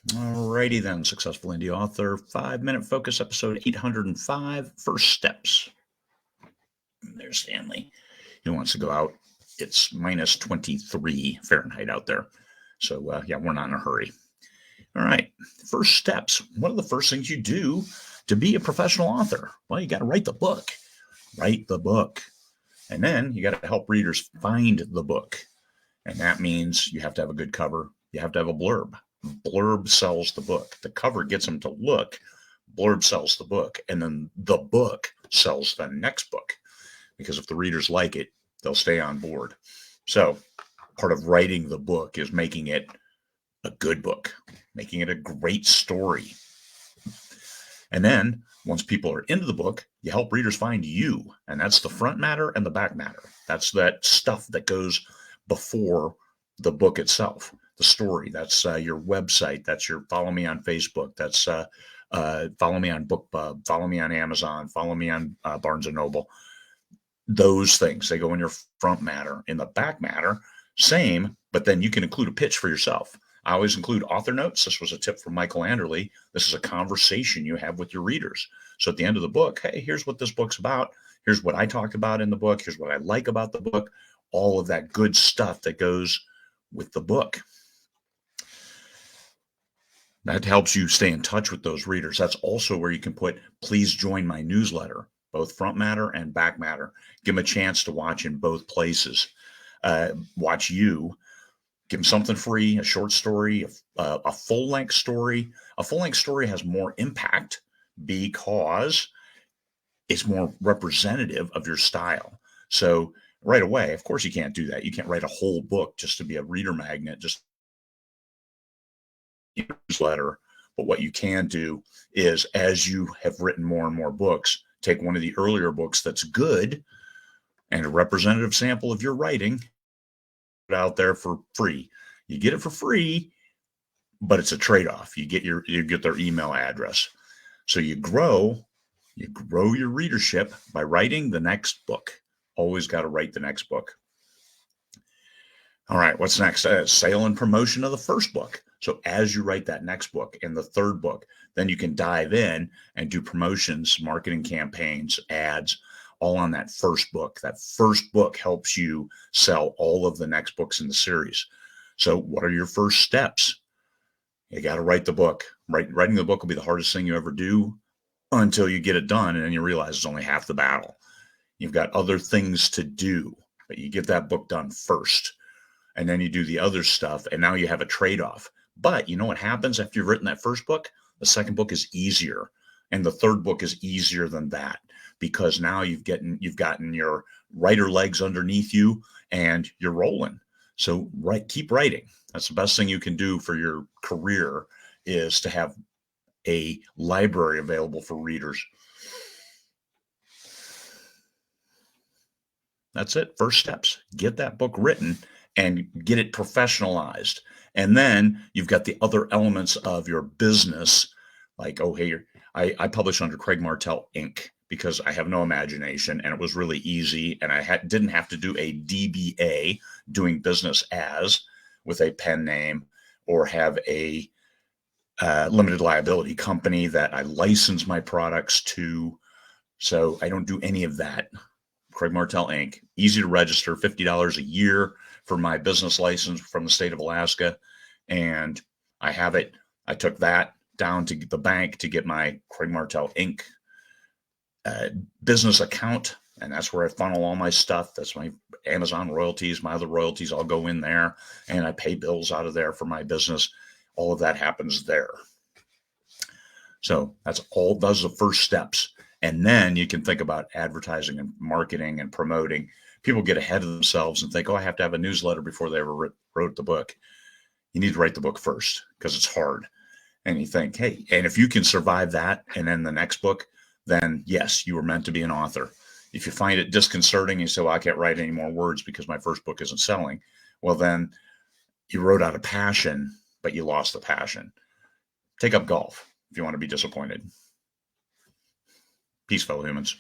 Alrighty then, Successful Indie Author, 5-minute focus, episode 805, First Steps. There's Stanley. He wants to go out. It's minus 23 Fahrenheit out there. So, yeah, we're not in a hurry. All right, first steps. What are the first things you do to be a professional author? Well, you got to write the book. Write the book. And then you got to help readers find the book. And that means you have to have a good cover. You have to have a blurb. Blurb sells the book. The cover gets them to look. Blurb sells the book. And then the book sells the next book. Because if the readers like it, they'll stay on board. So part of writing the book is making it a good book, making it a great story. And then once people are into the book, you help readers find you. And that's the front matter and the back matter. That's that stuff that goes before the book itself. The story, that's your website, that's your follow me on Facebook, that's follow me on BookBub, follow me on Amazon, follow me on Barnes & Noble. Those things, they go in your front matter. In the back matter, same, but then you can include a pitch for yourself. I always include author notes. This was a tip from Michael Anderle. This is a conversation you have with your readers. So at the end of the book, hey, here's what this book's about. Here's what I talked about in the book. Here's what I like about the book. All of that good stuff that goes with the book. That helps you stay in touch with those readers. That's also where you can put, please join my newsletter, both front matter and back matter. Give them a chance to watch in both places. Watch you. Give them something free, a short story, a full-length story. A full-length story has more impact because it's more representative of your style. So right away, of course, you can't do that. You can't write a whole book just to be a reader magnet, just newsletter. But what you can do is, as you have written more and more books, take one of the earlier books that's good and a representative sample of your writing, put it out there for free. You get it for free, but it's a trade-off. You get their email address. So you grow your readership by writing the next book. Always got to write the next book. All right, what's next? Sale and promotion of the first book. So as you write that next book and the third book, then you can dive in and do promotions, marketing campaigns, ads, all on that first book. That first book helps you sell all of the next books in the series. So what are your first steps? You got to write the book. Writing the book will be the hardest thing you ever do until you get it done, and then you realize it's only half the battle. You've got other things to do, but you get that book done first. And then you do the other stuff, and now you have a trade-off. But you know what happens after you've written that first book? The second book is easier, and the third book is easier than that, because now you've gotten your writer legs underneath you, and you're rolling. So keep writing. That's the best thing you can do for your career, is to have a library available for readers. That's it. First steps. Get that book written and get it professionalized. And then you've got the other elements of your business, like, oh, hey, I publish under Craig Martelle Inc. because I have no imagination, and it was really easy, and I didn't have to do a DBA, doing business as, with a pen name, or have a limited liability company that I license my products to. So I don't do any of that. Craig Martelle Inc. Easy to register, $50 a year for my business license from the state of Alaska. And I have it. I took that down to the bank to get my Craig Martelle Inc. Business account. And that's where I funnel all my stuff. That's my Amazon royalties, my other royalties all go in there. And I pay bills out of there for my business. All of that happens there. So that's all. Those are the first steps. And then you can think about advertising and marketing and promoting. People get ahead of themselves and think, oh, I have to have a newsletter before they ever wrote the book. You need to write the book first, because it's hard. And you think, hey, and if you can survive that and then the next book, then yes, you were meant to be an author. If you find it disconcerting, you say, well, I can't write any more words because my first book isn't selling. Well, then you wrote out of passion, but you lost the passion. Take up golf if you want to be disappointed. Peace, fellow humans.